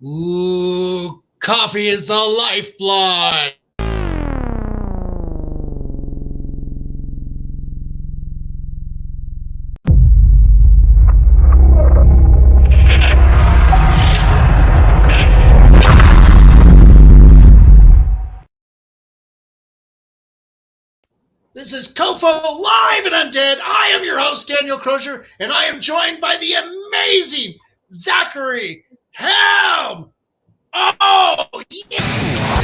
Ooh, coffee is the lifeblood. This is COFOH Live Undead. I am your host, Daniel Crosier, and I am joined by the amazing Zachary Helm. Oh, yeah.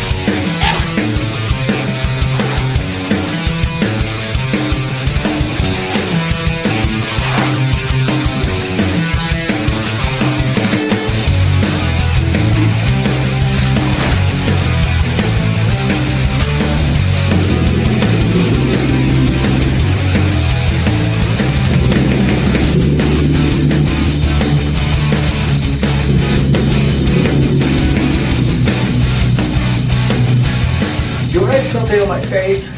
Something on my face.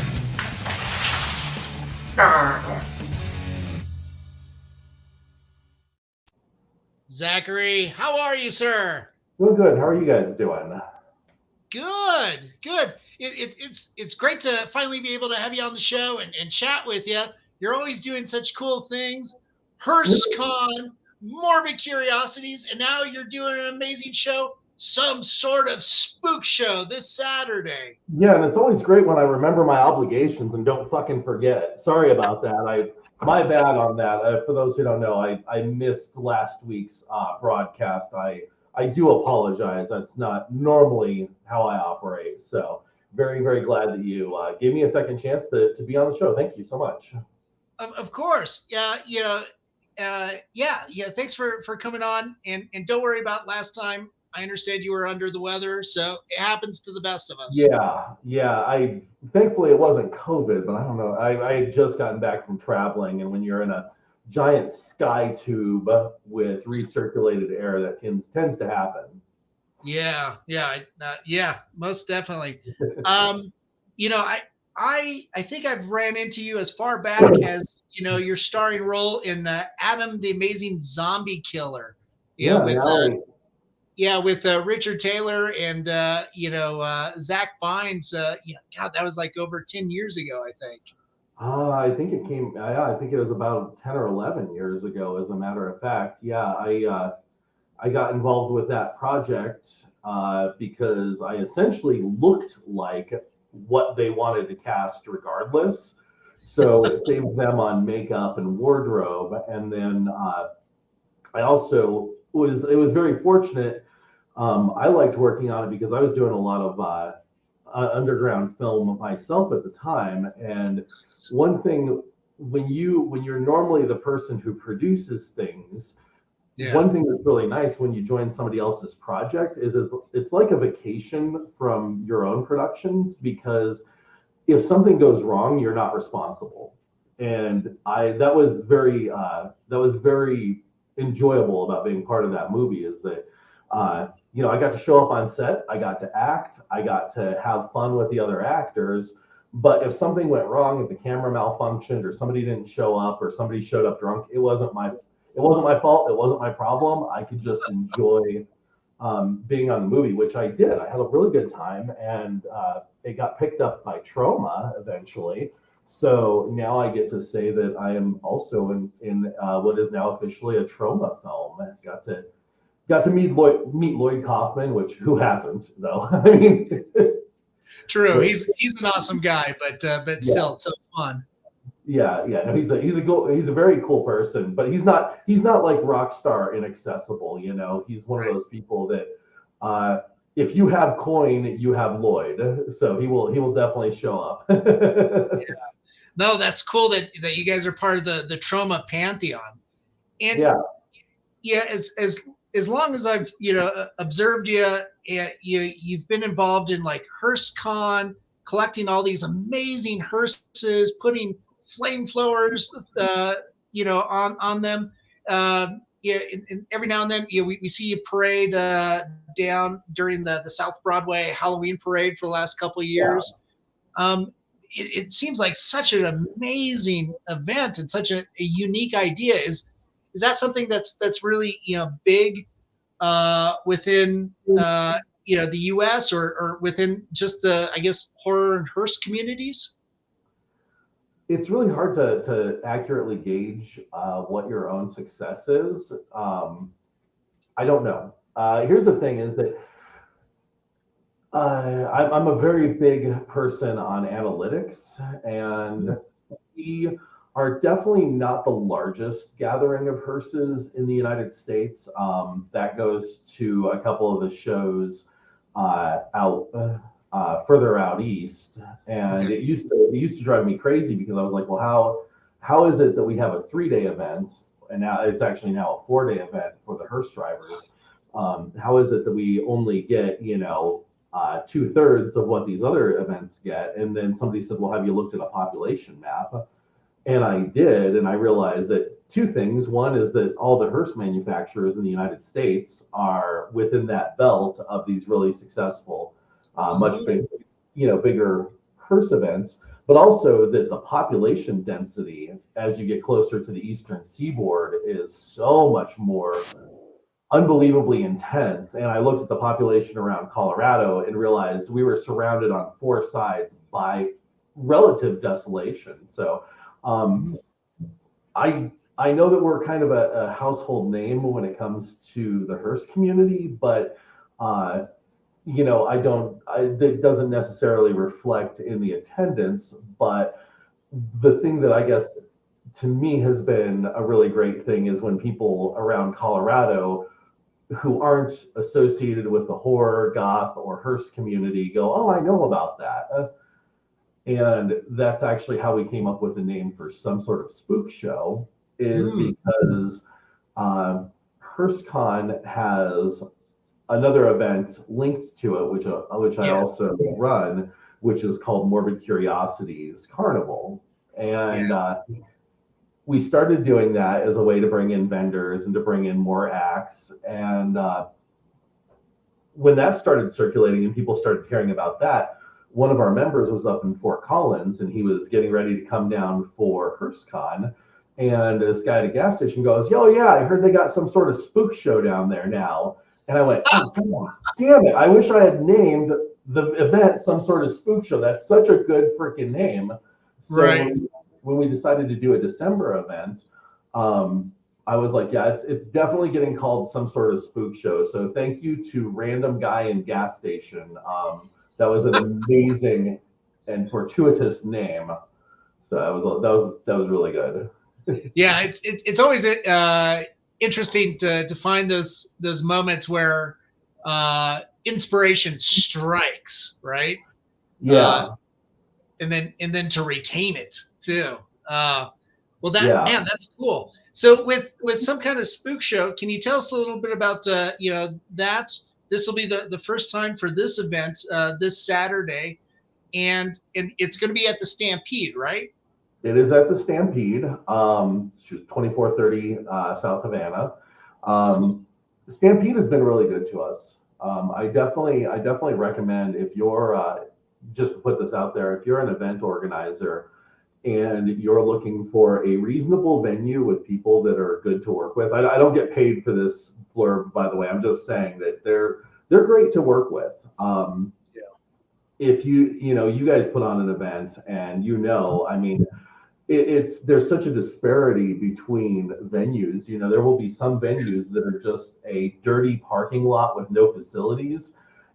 Zachary, how are you, sir? Doing good. How are you guys doing? Good. It's great to finally be able to have you on the show and chat with you. You're always doing such cool things. Hearse Con, Morbid Curiosities, and now you're doing an amazing show, Some Sort of Spookshow, this Saturday. Yeah, and it's always great when I remember my obligations and don't fucking forget. Sorry about that. My bad on that. For those who don't know, I missed last week's broadcast. I do apologize. That's not normally how I operate. So very, very glad that you gave me a second chance to be on the show. Thank you so much. Of course. Yeah. Thanks for coming on, and don't worry about last time. I understand you were under the weather, so it happens to the best of us. Yeah. I thankfully it wasn't COVID, but I don't know. I had just gotten back from traveling, and when you're in a giant sky tube with recirculated air, that tends to happen. Yeah, most definitely. I think I've ran into you as far back as your starring role in Adam the Amazing Zombie Killer. With Richard Taylor and Zach Fiennes. God, that was like over 10 years ago, I think. I think it came. I think it was about 10 or 11 years ago, as a matter of fact. Yeah, I got involved with that project because I essentially looked like what they wanted to cast, regardless. So it saved them on makeup and wardrobe, and then I also it was very fortunate. I liked working on it because I was doing a lot of underground film myself at the time. And one thing, when you're normally the person who produces things, one thing that's really nice when you join somebody else's project is it's like a vacation from your own productions, because if something goes wrong, you're not responsible. And that was very enjoyable about being part of that movie, is that I got to show up on set, I got to act, I got to have fun with the other actors. But if something went wrong, if the camera malfunctioned, or somebody didn't show up, or somebody showed up drunk, it wasn't my fault, it wasn't my problem. I could just enjoy being on the movie, which I did. I had a really good time, and it got picked up by Troma eventually. So now I get to say that I am also in what is now officially a Troma film. I got to meet Lloyd Kaufman, which who hasn't, though? I mean, true. He's an awesome guy, but still so fun. Yeah. No, he's a very cool person, but he's not like rock star inaccessible. He's one of those people that if you have coin, you have Lloyd, so he will definitely show up. Yeah. No, that's cool that you guys are part of the Troma pantheon. And as long as I've observed you, you've been involved in like Hearse Con, collecting all these amazing hearses, putting flamethrowers on them. And every now and then we see you parade down during the South Broadway Halloween parade for the last couple of years. It seems like such an amazing event and such a unique idea. Is that something that's really big within the U.S. or within just the, I guess, horror and hearse communities? It's really hard to accurately gauge what your own success is. I don't know. Here's the thing: is that I'm a very big person on analytics, and we are definitely not the largest gathering of hearses in the United States. That goes to a couple of the shows out further out east, and it used to drive me crazy because I was like, well, how is it that we have a 3-day event, and now it's actually now a 4-day event for the hearse drivers? How is it that we only get 2/3 of what these other events get? And then somebody said, well, have you looked at a population map? And I did, and I realized that 2 things. One is that all the hearse manufacturers in the United States are within that belt of these really successful, bigger hearse events, but also that the population density as you get closer to the eastern seaboard is so much more unbelievably intense. And I looked at the population around Colorado and realized we were surrounded on 4 sides by relative desolation. So I know that we're kind of a household name when it comes to the hearse community, but it doesn't necessarily reflect in the attendance. But the thing that I guess to me has been a really great thing is when people around Colorado who aren't associated with the horror, goth, or hearse community go, oh, I know about that. And that's actually how we came up with the name for Some Sort of Spook Show, is because HearseCon has another event linked to it, which I also run, which is called Morbid Curiosities Carnival. And we started doing that as a way to bring in vendors and to bring in more acts. And when that started circulating and people started hearing about that, one of our members was up in Fort Collins and he was getting ready to come down for HearseCon. And this guy at a gas station goes, yo, yeah, I heard they got some sort of spook show down there now. And I went, oh, damn it. I wish I had named the event Some Sort of Spook Show. That's such a good freaking name. So when we decided to do a December event, I was like, yeah, it's definitely getting called Some Sort of Spook Show. So thank you to Random Guy in Gas Station. That was an amazing and fortuitous name. So that was really good. Yeah, it's always interesting to find those moments where inspiration strikes, right? Yeah. And then to retain it too. Well, man, that's cool. So with Some Kind of Spook Show, can you tell us a little bit about that? This will be the first time for this event this Saturday, and it's going to be at the Stampede, right? It is at the Stampede, 2430 South Havana. The Stampede has been really good to us. I definitely recommend, if you're just to put this out there, if you're an event organizer and you're looking for a reasonable venue with people that are good to work with. I don't get paid for this blurb, by the way. I'm just saying that they're great to work with. If you guys put on an event and I mean, there's such a disparity between venues. There will be some venues that are just a dirty parking lot with no facilities,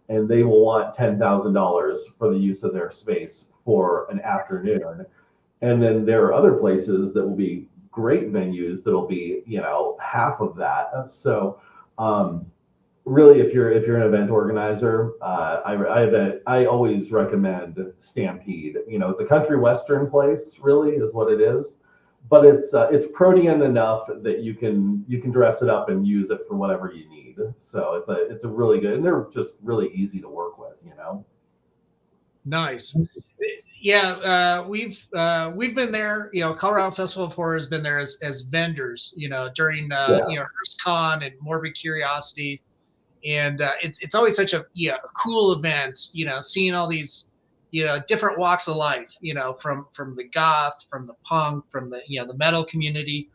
and they will want $10,000 for the use of their space for an afternoon. And then there are other places that will be great venues that'll be, half of that. So really, if you're an event organizer, I always recommend Stampede. It's a country western place, really, is what it is. But it's protean enough that you can dress it up and use it for whatever you need. So it's a really good, and they're just really easy to work with. Nice. Yeah, we've been there. Colorado Festival of Horror has been there as vendors. During HearseCon and Morbid Curiosity, and it's always such a cool event. Seeing all these different walks of life. From the goth, from the punk, from the the metal community.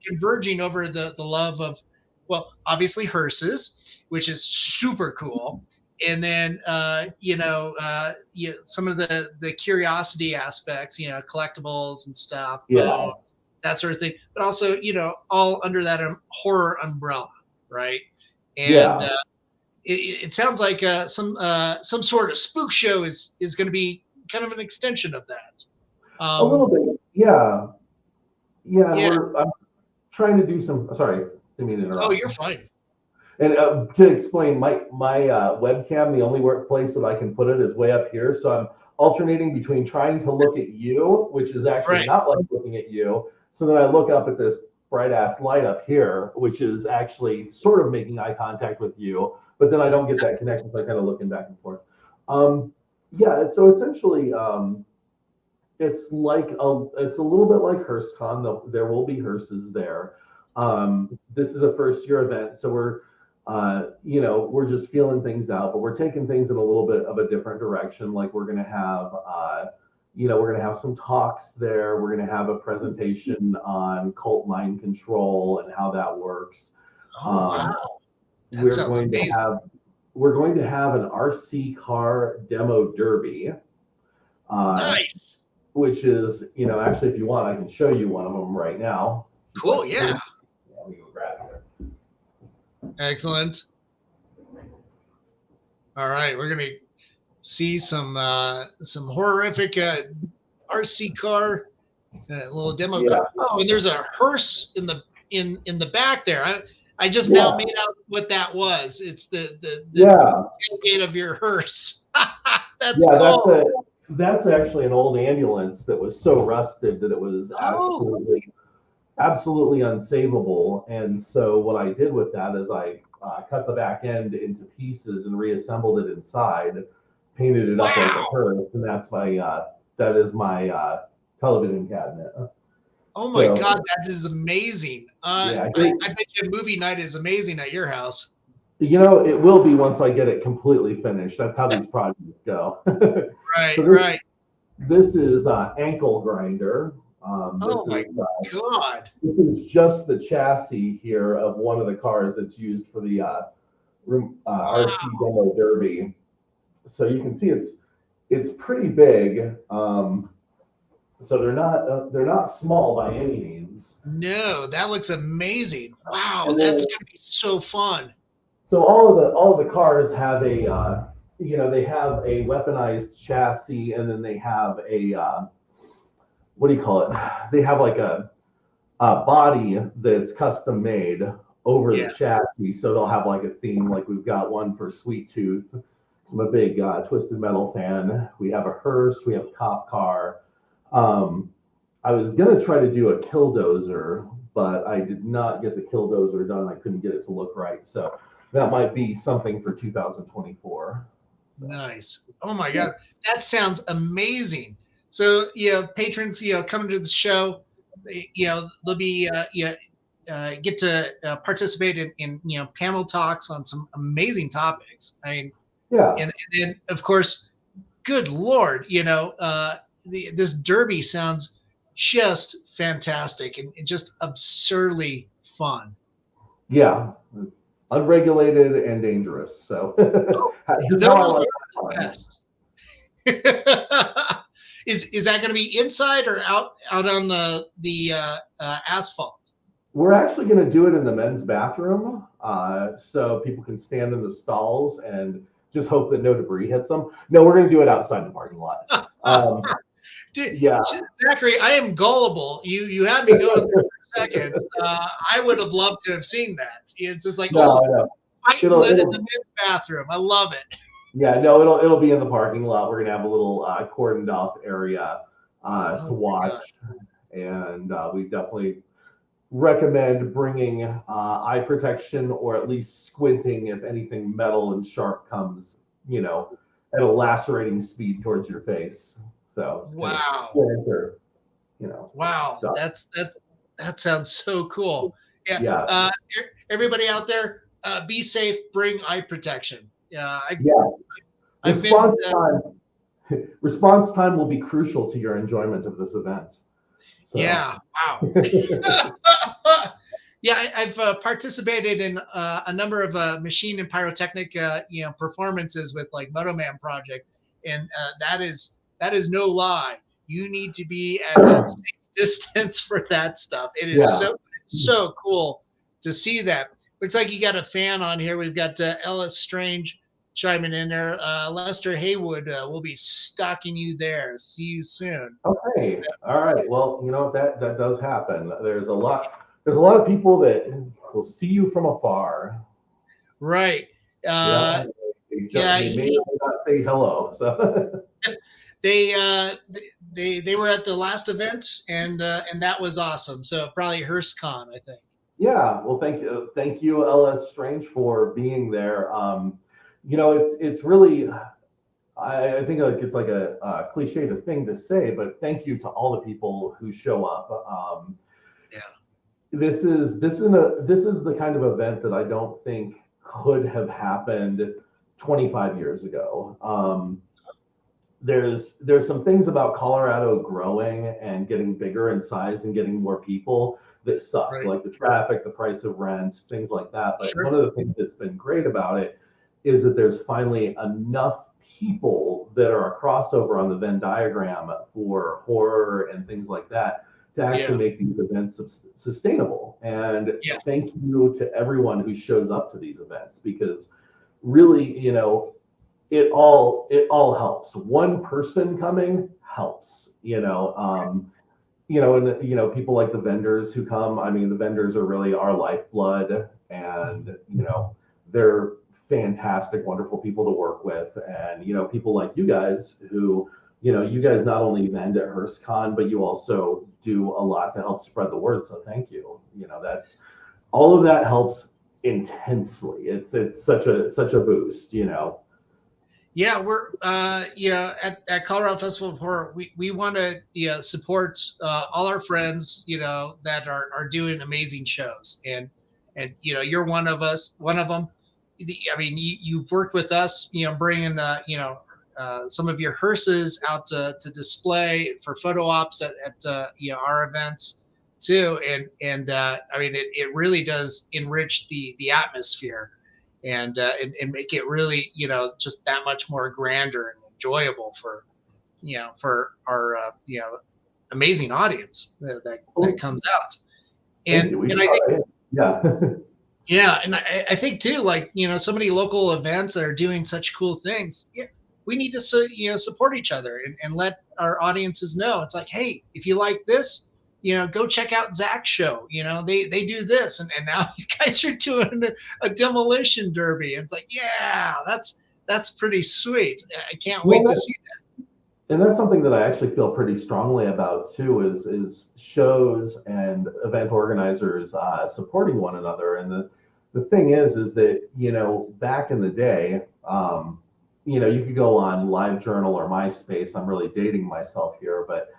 Converging over the love of well, obviously Hearses, which is super cool. And then some of the curiosity aspects, collectibles and stuff, bones, that sort of thing, but also all under that horror umbrella, right? And it sounds like some sort of spook show is going to be kind of an extension of that. A little bit, yeah. I'm trying to do some. Sorry, didn't mean to interrupt. Oh, you're fine. And to explain, my webcam, the only place that I can put it is way up here. So I'm alternating between trying to look at you, which is actually not like looking at you. So then I look up at this bright ass light up here, which is actually sort of making eye contact with you. But then I don't get that connection, so I kind of looking back and forth. So essentially, it's like it's a little bit like HearseCon. There will be hearses there. This is a first-year event, so we're just feeling things out, but we're taking things in a little bit of a different direction. Like we're gonna have some talks there. We're gonna have a presentation on cult mind control and how that works. Wow. We're going to have an RC car demo derby. Nice. Which is, actually, if you want, I can show you one of them right now. Cool, yeah. Let me go grab it. Excellent. All right, we're gonna see some horrific RC car little demo. Yeah. Oh, and there's a hearse in the back there. I just now made out what that was. It's the tailgate of your hearse. That's cool. That's actually an old ambulance that was so rusted that it was absolutely unsavable. And so what I did with that is I cut the back end into pieces and reassembled it inside, painted it up like a hearse, and that is my television cabinet. Oh my God, that is amazing. I bet you movie night is amazing at your house. It will be once I get it completely finished. That's how these projects go. Right. This is Ankle Grinder. My God. This is just the chassis here of one of the cars that's used for the RC Demo Derby. So you can see it's pretty big. So they're not small by any means. No, that looks amazing. Wow, that's gonna be so fun. So all of the cars have a they have a weaponized chassis, and then they have a what do you call it? They have like a body that's custom made over the chassis. So they'll have like a theme, like we've got one for Sweet Tooth. I'm a big Twisted Metal fan. We have a hearse. We have a cop car. I was gonna try to do a Killdozer, but I did not get the Killdozer done. I couldn't get it to look right. So that might be something for 2024. So. Nice. Oh my God, that sounds amazing. So patrons, coming to the show, they'll be get to participate in panel talks on some amazing topics. I mean, and then of course, good Lord, this derby sounds just fantastic and just absurdly fun. Yeah. Unregulated and dangerous. So just how I like it. Is that going to be inside or out on the asphalt? We're actually going to do it in the men's bathroom, so people can stand in the stalls and just hope that no debris hits them. No, we're going to do it outside the parking lot. Zachary, I am gullible. You had me going for a second. I would have loved to have seen that. It's just like, fighting in the men's bathroom. I love it. Yeah, no, it'll be in the parking lot. We're gonna have a little cordoned off area to watch, and we definitely recommend bringing eye protection, or at least squinting if anything metal and sharp comes, at a lacerating speed towards your face. So splinter, Wow, that sounds so cool. Yeah. Everybody out there, be safe. Bring eye protection. Response time will be crucial to your enjoyment of this event. So. Yeah. Wow. Yeah, I've participated in a number of machine and pyrotechnic, performances with like Moto Man Project, and that is no lie. You need to be at a safe distance for that stuff. It is Yeah. so cool to see that. Looks like you got a fan on here. We've got Ellis Strange chiming in there. Lester Haywood will be stalking you there. See you soon. Okay. All right. Well, that does happen. There's a lot of people that will see you from afar. Right. Yeah. Uh, They yeah. may or may not say hello. So They they were at the last event, and that was awesome. So probably HearseCon, I think. yeah. Well, thank you, LS Strange, for being there. It's really, I think like it's like a cliche thing to say, but thank you to all the people who show up. Yeah. This is the kind of event that I don't think could have happened 25 years ago. There's some things about Colorado growing and getting bigger in size and getting more people that suck, Right. like the traffic, the price of rent, things like that. But Sure. one of the things that's been great about it is that there's finally enough people that are a crossover on the Venn diagram for horror and things like that to actually Yeah. make these events sustainable. And Yeah. thank you to everyone who shows up to these events, because really, it all helps. One person coming helps, and people like the vendors who come. I mean, the vendors are really our lifeblood, and they're fantastic, wonderful people to work with. And people like you guys who, you guys not only vend at HearseCon, but you also do a lot to help spread the word. So thank you. That's all of that helps intensely. It's such a boost. Yeah, we're at Colorado Festival of Horror, we want to support all our friends that are doing amazing shows, and you're one of them. I mean, you've worked with us, bringing some of your hearses out to display for photo ops at our events too, and I mean it really does enrich the atmosphere and make it really just that much more grander and enjoyable for our amazing audience that comes out. Thank and you. We and I think try. Yeah. yeah, and I think too, like so many local events that are doing such cool things. Yeah, we need to support each other and let our audiences know. It's like, hey, if you like this, go check out Zach's show. They do this, and now you guys are doing a demolition derby. And it's like, yeah, that's pretty sweet. I can't Well, wait to see that. and that's something that I actually feel pretty strongly about too, is shows and event organizers supporting one another. And the thing is that back in the day, you could go on LiveJournal or MySpace. I'm really dating myself here, but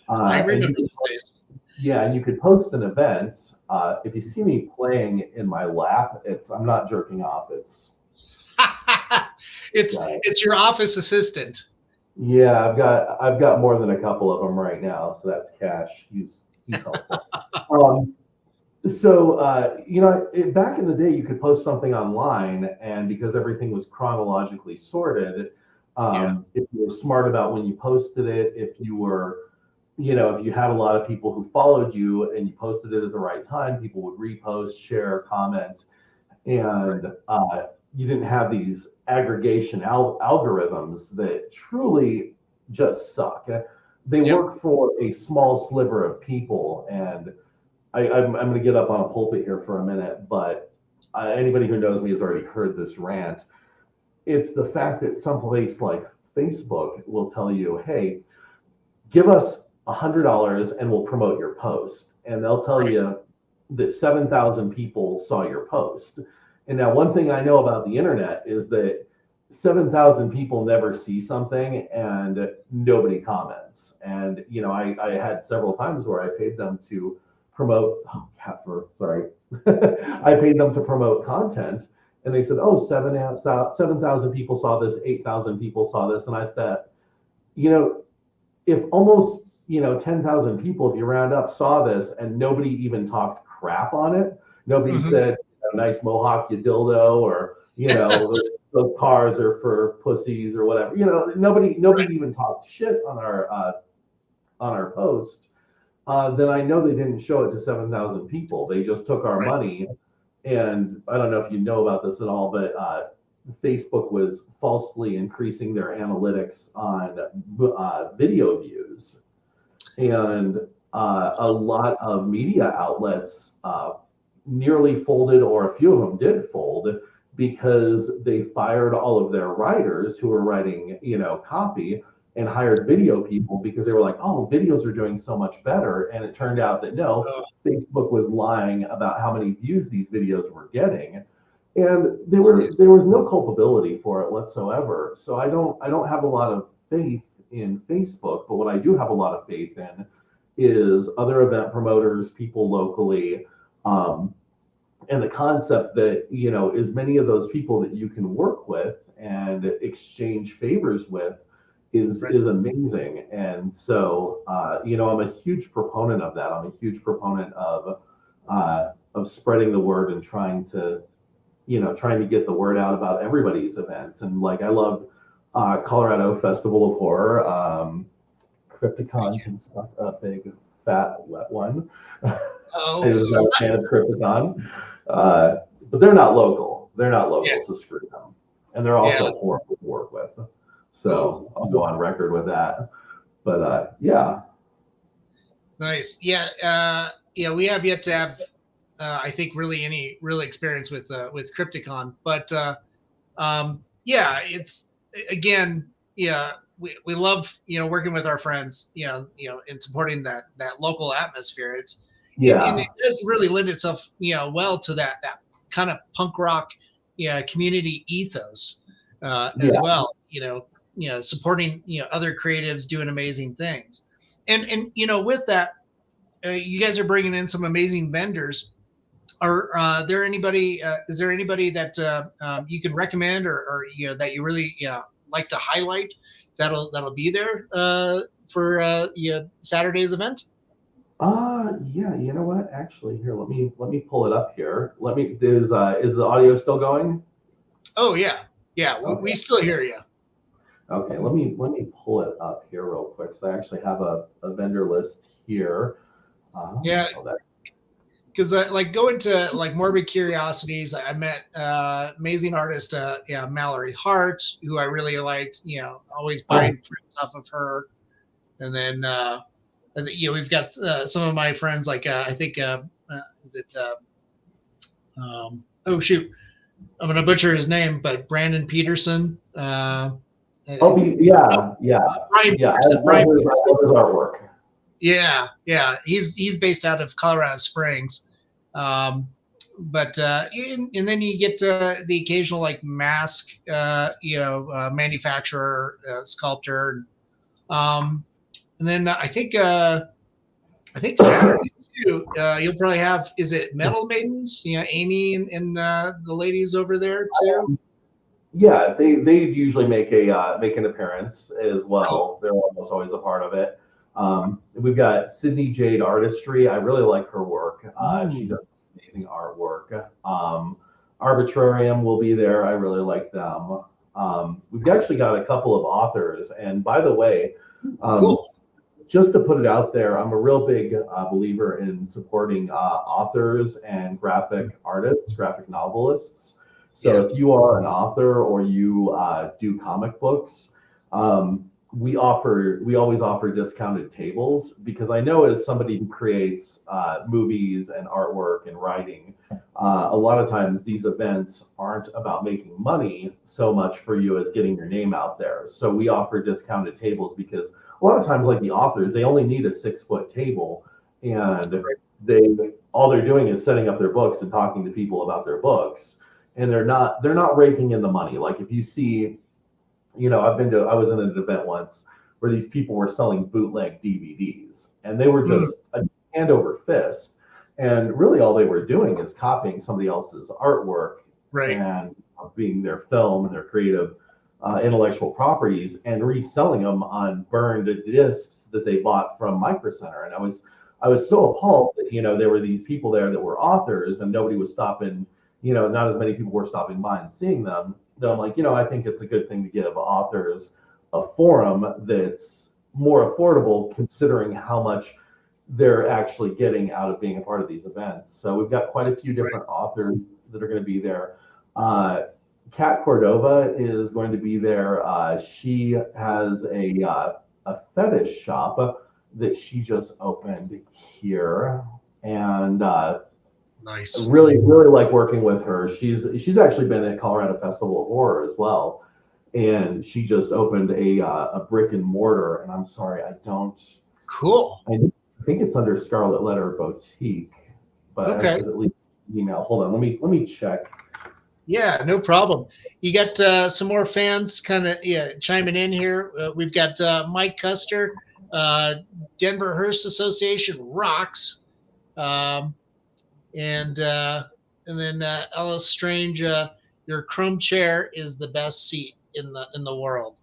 I and remember those days. yeah, and you could post an event. If you see me playing in my lap, I'm not jerking off. It's your office assistant. Yeah, I've got more than a couple of them right now, so that's Cash. He's helpful. Back in the day, you could post something online, and because everything was chronologically sorted, if you were smart about when you posted it, if you had a lot of people who followed you and you posted it at the right time, people would repost, share, comment, and you didn't have these aggregation algorithms that truly just suck. They work for a small sliver of people, and I'm going to get up on a pulpit here for a minute, but anybody who knows me has already heard this rant. It's the fact that someplace like Facebook will tell you, hey, give us $100 and we'll promote your post. And they'll tell you that 7,000 people saw your post. And now one thing I know about the internet is that 7,000 people never see something and nobody comments. And, I had several times where I paid them to promote, I paid them to promote content. And they said, 7,000 people saw this, 8,000 people saw this. And I thought, if almost 10,000 people, if you round up, saw this and nobody even talked crap on it, Nobody said, nice mohawk, you dildo, or, those cars are for pussies or whatever. Nobody even talked shit on our post. Then I know they didn't show it to 7,000 people. They just took our money. And I don't know if you know about this at all, but Facebook was falsely increasing their analytics on video views. And a lot of media outlets nearly folded, or a few of them did fold, because they fired all of their writers who were writing, copy, and hired video people, because they were like, oh, videos are doing so much better. And it turned out that no, Facebook was lying about how many views these videos were getting. And there was no culpability for it whatsoever. So I don't have a lot of faith in Facebook, but what I do have a lot of faith in is other event promoters, people locally, and the concept that, as many of those people that you can work with and exchange favors with is amazing. And so, I'm a huge proponent of that. I'm a huge proponent of spreading the word and trying to get the word out about everybody's events. And like, I loved Colorado Festival of Horror. Crypticon can suck a big fat wet one. Oh. I was not a fan of Crypticon, but they're not local. So screw them. And they're also horrible to work with. So I'll go on record with that. But yeah. Nice. Yeah. We have yet to have, I think, really any real experience with Crypticon. But it's, again, we love, working with our friends, and supporting that local atmosphere. And it does really lend itself, well to that kind of punk rock, community ethos as well. Supporting, other creatives doing amazing things. And with that, you guys are bringing in some amazing vendors. Is there anybody that you can recommend or that you really like to highlight that'll be there for Saturday's event? Yeah, you know what? Actually, here, let me pull it up here. Is the audio still going? Oh yeah. Okay. We still hear you. Okay, let me pull it up here real quick. So I actually have a vendor list here. Because like going to like Morbid Curiosities, I met amazing artist Mallory Hart, who I really liked. Always buying stuff of her. And then we've got some of my friends, like I think is it oh shoot, I'm gonna butcher his name, but Brandon Peterson. Brian Peterson. Brian I love his artwork. Yeah. He's based out of Colorado Springs. But and then you get the occasional like mask, manufacturer, sculptor. And then I think Saturday too, you'll probably have, is it Metal Maidens? Amy and the ladies over there too. Yeah, they usually make an appearance as well. Cool. They're almost always a part of it. We've got Sydney Jade Artistry. I really like her work. She does amazing artwork. Arbitrarium will be there. I really like them. We've actually got a couple of authors. And by the way, cool. Just to put it out there, I'm a real big believer in supporting authors and graphic artists, graphic novelists. So if you are an author or you do comic books, we always offer discounted tables, because I know as somebody who creates movies and artwork and writing, a lot of times these events aren't about making money so much for you as getting your name out there. So we offer discounted tables, because a lot of times, like the authors, they only need a 6-foot table, and all they're doing is setting up their books and talking to people about their books, and they're not raking in the money. Like if you see, I was in an event once where these people were selling bootleg DVDs, and they were just a hand over fist. And really all they were doing is copying somebody else's artwork and being their film and their creative intellectual properties and reselling them on burned discs that they bought from Micro Center. And I was I was so appalled that, there were these people there that were authors and nobody was stopping, not as many people were stopping by and seeing them. That I'm like, I think it's a good thing to give authors a forum that's more affordable considering how much they're actually getting out of being a part of these events. So we've got quite a few different authors that are going to be there. Kat Cordova is going to be there. She has a fetish shop that she just opened here, and nice. Really like working with her. She's actually been at Colorado Festival of Horror as well, and she just opened a brick and mortar. And I'm sorry, I don't. Cool. I think it's under Scarlet Letter Boutique, but okay. as at least email. Hold on, let me check. Yeah, no problem. You got some more fans kind of chiming in here. We've got Mike Custer, Denver Hearse Association rocks, and then Ellis Strange. Your chrome chair is the best seat in the world.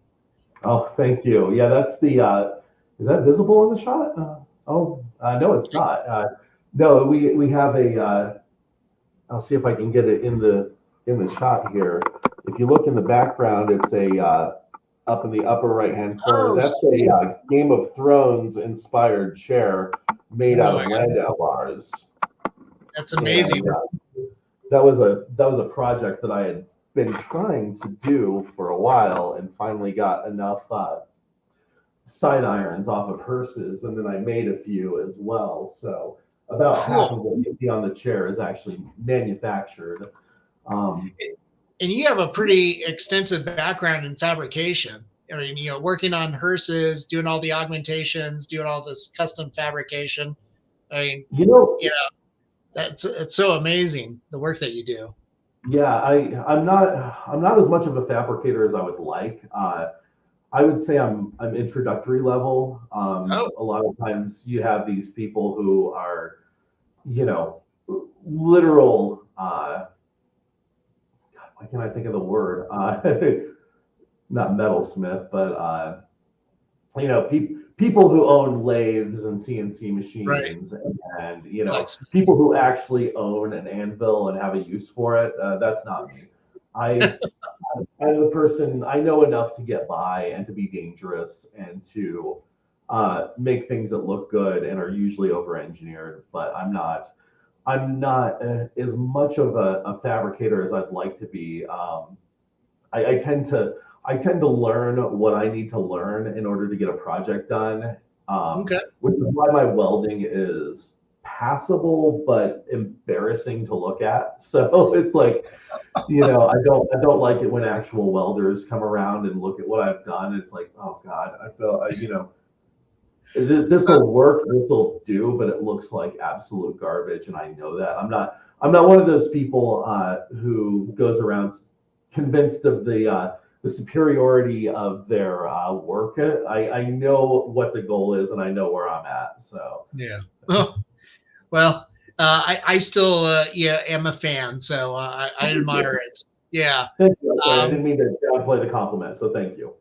Oh, thank you. Yeah, that's the. Is that visible in the shot? No, it's not. No, we have a. I'll see if I can get it in the shot here. If you look in the background, it's a up in the upper right hand corner. That's a Game of Thrones inspired chair made out of Landau bars. That's amazing. And, that was a project that I had been trying to do for a while, and finally got enough side irons off of Hearses, and then I made a few as well. So about half of what you see on the chair is actually manufactured. And you have a pretty extensive background in fabrication. I mean, working on Hearses, doing all the augmentations, doing all this custom fabrication. I mean, it's so amazing the work that you do. Yeah, I'm not as much of a fabricator as I would like. I would say I'm introductory level. A lot of times you have these people who are, literal. God, why can't I think of the word? Not metalsmith, but people who own lathes and CNC machines, and people who actually own an anvil and have a use for it. That's not me. I'm the person, I know enough to get by and to be dangerous and to make things that look good and are usually over-engineered, but I'm not as much of a fabricator as I'd like to be. I tend to learn what I need to learn in order to get a project done, which is why my welding is passable but embarrassing to look at. So it's like, I don't like it when actual welders come around and look at what I've done. It's like, oh God, I feel, this will work, this will do, but it looks like absolute garbage, and I know that. I'm not one of those people who goes around convinced of the superiority of their work. I know what the goal is, and I know where I'm at. So yeah. Well, I still am a fan, so I admire it. Yeah. Thank you. I didn't mean to downplay the compliment, so thank you.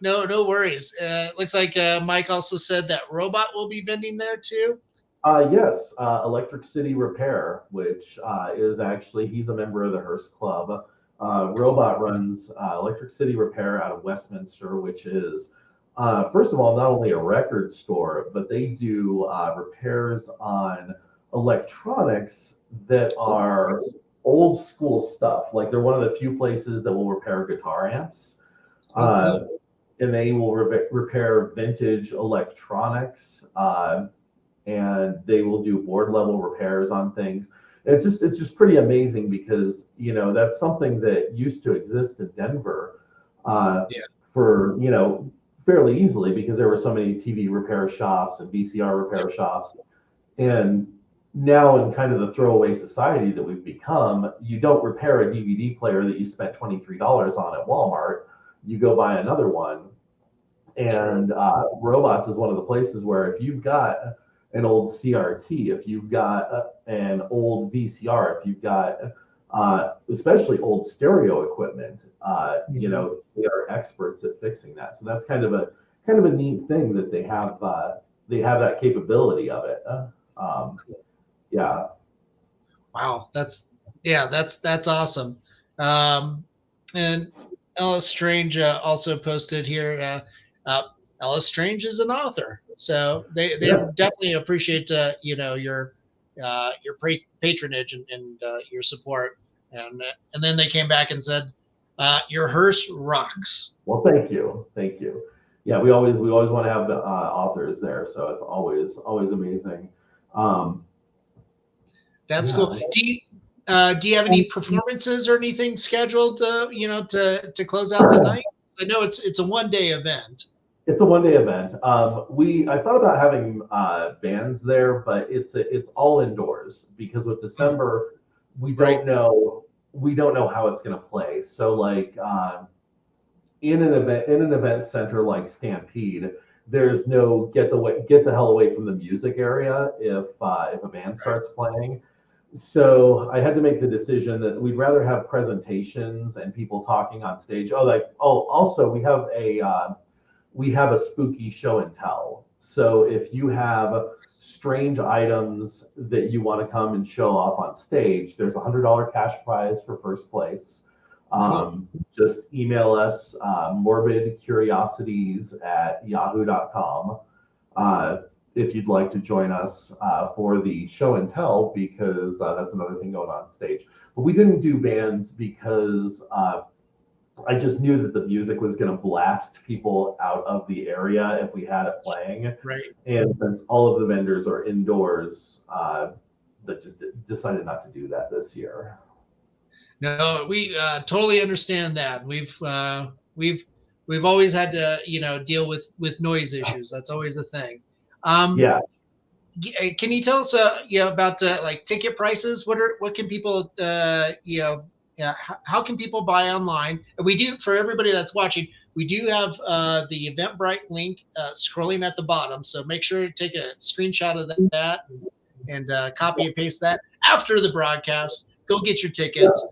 No worries. Looks like Mike also said that Robot will be vending there too. Yes, Electric City Repair, which is actually, he's a member of the Hearse Club. Robot runs Electric City Repair out of Westminster, which is, first of all, not only a record store, but they do repairs on electronics that are old school stuff. Like, they're one of the few places that will repair guitar amps. And they will repair vintage electronics, and they will do board level repairs on things. It's just pretty amazing because that's something that used to exist in Denver for fairly easily, because there were so many TV repair shops and VCR repair shops, and now in kind of the throwaway society that we've become, you don't repair a DVD player that you spent $23 on at Walmart. You go buy another one. And Robots is one of the places where if you've got an old CRT, if you've got an old VCR, if you've got especially old stereo equipment, they are experts at fixing that. So that's kind of a neat thing that they have that capability of it. Um, yeah. Wow, that's awesome. And Ellis Strange also posted here. Ellis Strange is an author, so they Yeah. definitely appreciate your patronage and your support. And then they came back and said, your hearse rocks. Well, thank you. Thank you. Yeah, we always want to have the authors there, so it's always amazing. Um, That's yeah. cool. Do you have any performances or anything scheduled? To close out the night. I know it's a 1 day event. It's a 1 day event. I thought about having bands there, but it's all indoors because with December we Right. don't know how it's going to play. So like in an event center like Stampede, there's no get the hell away from the music area if a band starts playing. So I had to make the decision that we'd rather have presentations and people talking on stage. Also we have a spooky show and tell. So if you have strange items that you want to come and show off on stage, there's $100 cash prize for first place. Just email us morbidcuriosities@yahoo.com if you'd like to join us for the show and tell, because that's another thing going on stage. But we didn't do bands because I just knew that the music was going to blast people out of the area if we had it playing. Right. And since all of the vendors are indoors, that just decided not to do that this year. No, we totally understand that. We've always had to deal with noise issues. That's always the thing. Yeah. Can you tell us about like ticket prices? What can people how can people buy online? And we do, for everybody that's watching, we do have the Eventbrite link scrolling at the bottom. So make sure to take a screenshot of that and copy and paste that after the broadcast. Go get your tickets.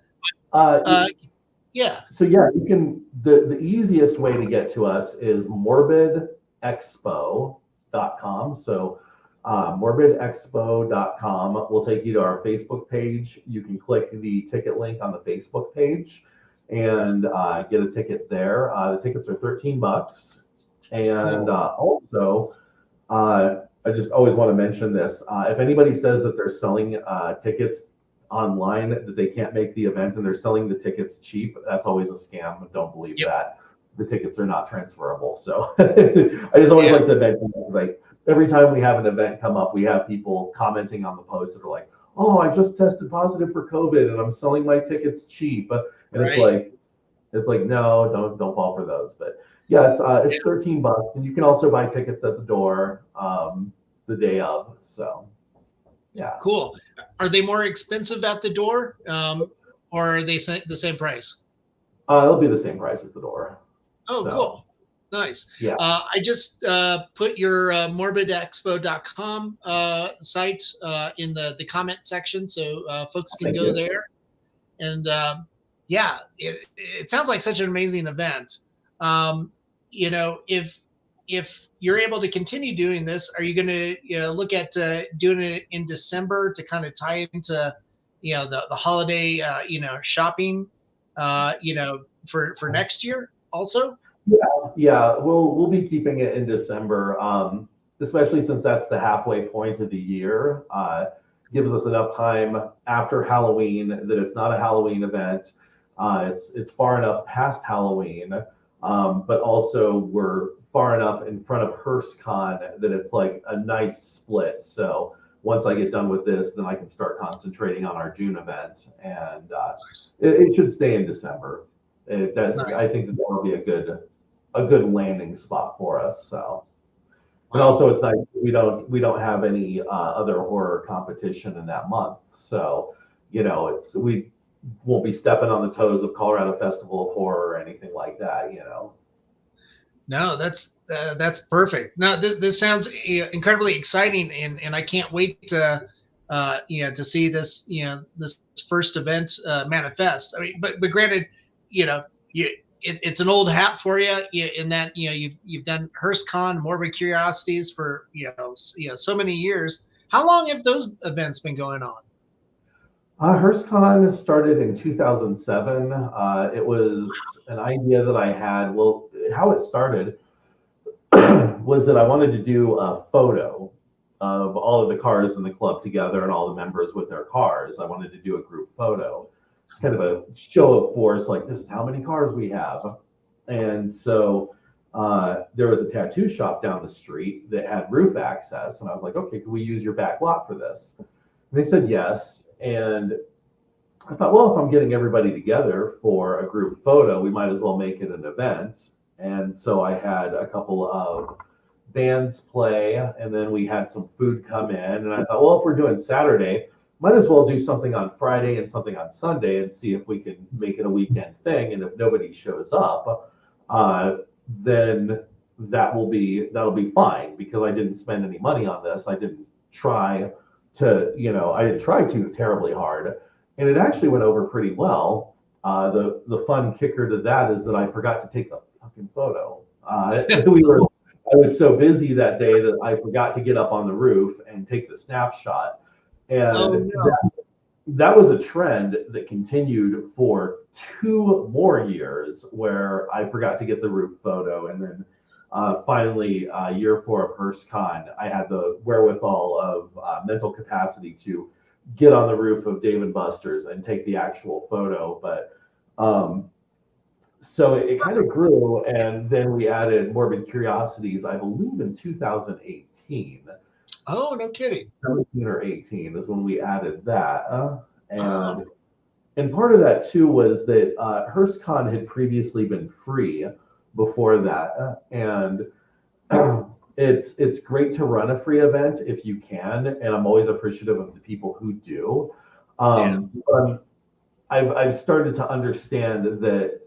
Yeah. So yeah, you can. The easiest way to get to us is morbidexpo.com. So morbidexpo.com will take you to our Facebook page. You can click the ticket link on the Facebook page and get a ticket there. The tickets are $13. And also, I just always want to mention this. If anybody says that they're selling tickets online, that they can't make the event and they're selling the tickets cheap, that's always a scam. Don't believe that. The tickets are not transferable. So I just always like to mention that, like every time we have an event come up, we have people commenting on the post that are like, "Oh, I just tested positive for COVID and I'm selling my tickets cheap." And it's like no, don't fall for those. But yeah, it's $13, and you can also buy tickets at the door the day of. So yeah. Cool. Are they more expensive at the door, or are they the same price? It'll be the same price at the door. Oh, so, cool. Nice. Yeah. I just put your morbidexpo.com site in the comment section, so folks can go there. And it sounds like such an amazing event. If you're able to continue doing this, are you going to look at doing it in December to kind of tie into the holiday shopping for next year also? Yeah, we'll be keeping it in December, especially since that's the halfway point of the year. Gives us enough time after Halloween that it's not a Halloween event. It's far enough past Halloween, but also we're far enough in front of HearseCon that it's like a nice split. So once I get done with this, then I can start concentrating on our June event, and it should stay in December. I think that will be a good landing spot for us. So, and also it's nice we don't have any other horror competition in that month. So, we won't be stepping on the toes of Colorado Festival of Horror or anything like that. No, that's perfect. No, this sounds incredibly exciting, and I can't wait to to see this this first event manifest. I mean, but granted, it's an old hat for you in that you've done HearseCon, Morbid Curiosities for so many years. How long have those events been going on? HearseCon started in 2007. It was an idea that I had. Well, how it started was that I wanted to do a photo of all of the cars in the club together and all the members with their cars. I wanted to do a group photo. It's kind of a show of force, like this is how many cars we have. And so there was a tattoo shop down the street that had roof access. And I was like, okay, can we use your back lot for this? And they said yes. And I thought, well, if I'm getting everybody together for a group photo, we might as well make it an event. And so I had a couple of bands play, and then we had some food come in. And I thought, well, if we're doing Saturday, might as well do something on Friday and something on Sunday and see if we can make it a weekend thing. And if nobody shows up, then that'll be fine, because I didn't spend any money on this. I didn't try too terribly hard, and it actually went over pretty well. The fun kicker to that is that I forgot to take the fucking photo. I was so busy that day that I forgot to get up on the roof and take the snapshot. And that was a trend that continued for 2 more years, where I forgot to get the roof photo. And then finally, year 4 of HearseCon, I had the wherewithal of mental capacity to get on the roof of Dave & Buster's and take the actual photo. But so it kind of grew, and then we added Morbid Curiosities, I believe in 2018. Oh, no kidding. 17 or 18 is when we added that. And part of that too was that HearseCon had previously been free before that. And it's great to run a free event if you can. And I'm always appreciative of the people who do. But I've started to understand that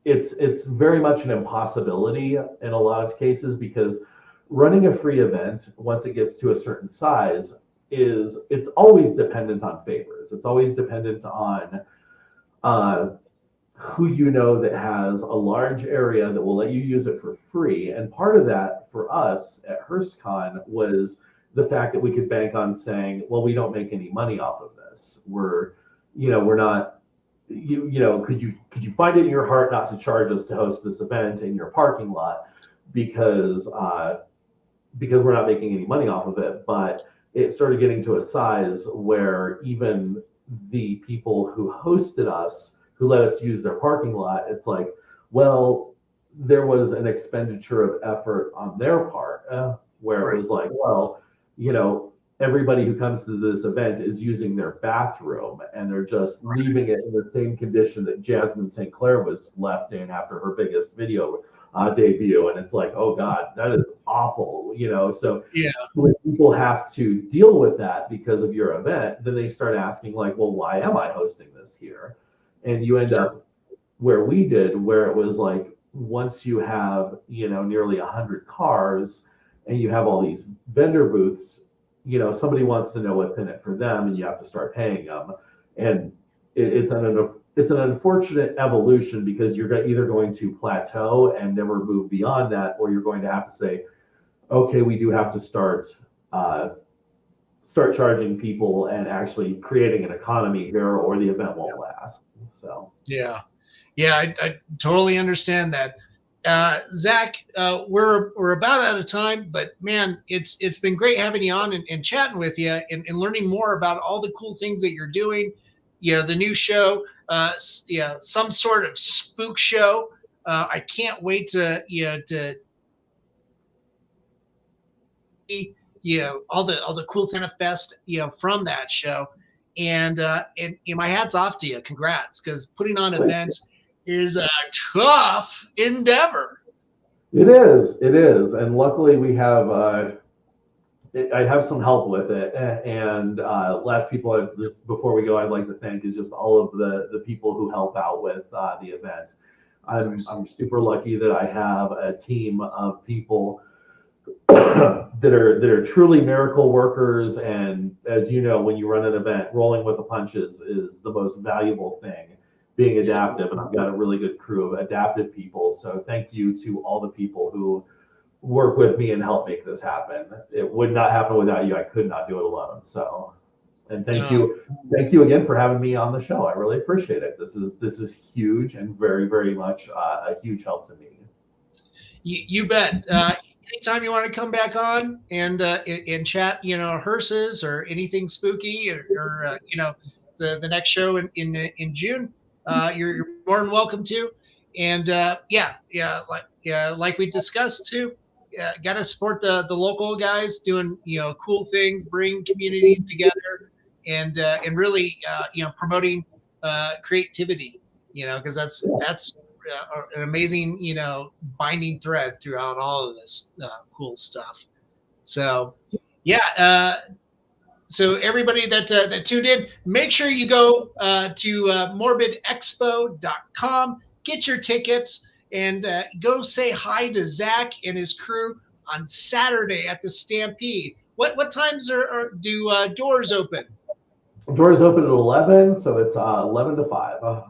it's very much an impossibility in a lot of cases, because running a free event, once it gets to a certain size, it's always dependent on favors. It's always dependent on who you know that has a large area that will let you use it for free. And part of that for us at HearseCon was the fact that we could bank on saying, well, we don't make any money off of this. We're not, could you find it in your heart not to charge us to host this event in your parking lot, because we're not making any money off of it. But it started getting to a size where even the people who hosted us, who let us use their parking lot, it's like, well, there was an expenditure of effort on their part, where it was like, well, everybody who comes to this event is using their bathroom, and they're just leaving it in the same condition that Jasmine St. Clair was left in after her biggest video debut. And it's like, oh God, that is awful, So when people have to deal with that because of your event, then they start asking like, well, why am I hosting this here? And you end up where we did, where it was like, once you have, nearly 100 cars and you have all these vendor booths, somebody wants to know what's in it for them, and you have to start paying them. And it's an unfortunate evolution, because you're either going to plateau and never move beyond that, or you're going to have to say, okay, we do have to start charging people and actually creating an economy here, or the event won't last. So I totally understand that. Zach, we're about out of time, but man, it's been great having you on and chatting with you and learning more about all the cool things that you're doing. The new show, some sort of spook show. I can't wait to all the cool manifest from that show. And my hat's off to you. Congrats, because putting on events is a tough endeavor. It is, and luckily we have. I have some help with it, and last people before we go, I'd like to thank is just all of the people who help out with the event. I'm super lucky that I have a team of people that are truly miracle workers, and as you know, when you run an event, rolling with the punches is the most valuable thing. Being adaptive, and I've got a really good crew of adaptive people. So thank you to all the people who work with me and help make this happen. It would not happen without you. I could not do it alone. So, and thank you again for having me on the show. I really appreciate it. This is huge and very, very much a huge help to me. You bet. Anytime you want to come back on and chat, hearses or anything spooky, or the next show in June, you're more than welcome to. And like we discussed too, got to support the local guys doing cool things, bring communities together, and really promoting creativity. Because that's an amazing binding thread throughout all of this cool stuff. So so everybody that tuned in, make sure you go to morbidexpo.com, get your tickets, and go say hi to Zach and his crew on Saturday at the Stampede. What times do doors open? Doors open at 11, so it's 11 to 5.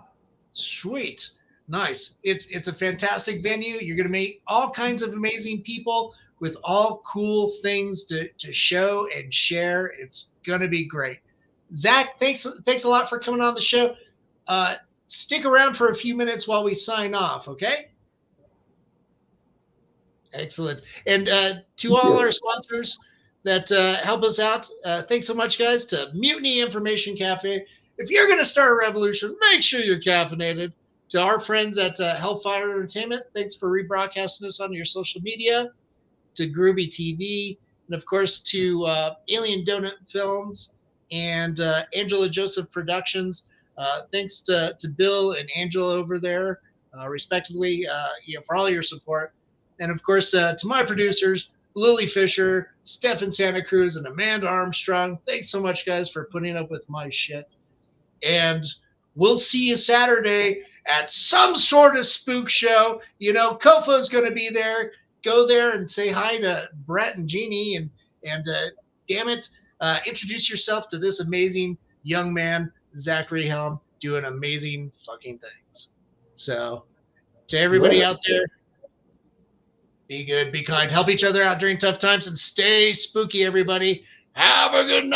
Sweet. Nice. It's a fantastic venue. You're going to meet all kinds of amazing people with all cool things to show and share. It's going to be great. Zach, thanks a lot for coming on the show. Stick around for a few minutes while we sign off, okay? Excellent. And to all our sponsors that help us out, thanks so much, guys, to Mutiny Information Cafe. If you're going to start a revolution, make sure you're caffeinated. To our friends at Hellfire Entertainment, thanks for rebroadcasting us on your social media. To Groovy TV, and of course to Alien Donut Films and Angela Joseph Productions. Thanks to Bill and Angela over there, respectively, for all your support. And of course to my producers, Lily Fisher, Stefan Santa Cruz, and Amanda Armstrong. Thanks so much, guys, for putting up with my shit. And we'll see you Saturday at some sort of spook show. COFOH's going to be there. Go there and say hi to Brett and Jeannie, and damn it, introduce yourself to this amazing young man, Zachary Helm, doing amazing fucking things. So, to everybody out there, be good, be kind, help each other out during tough times, and stay spooky, everybody. Have a good night.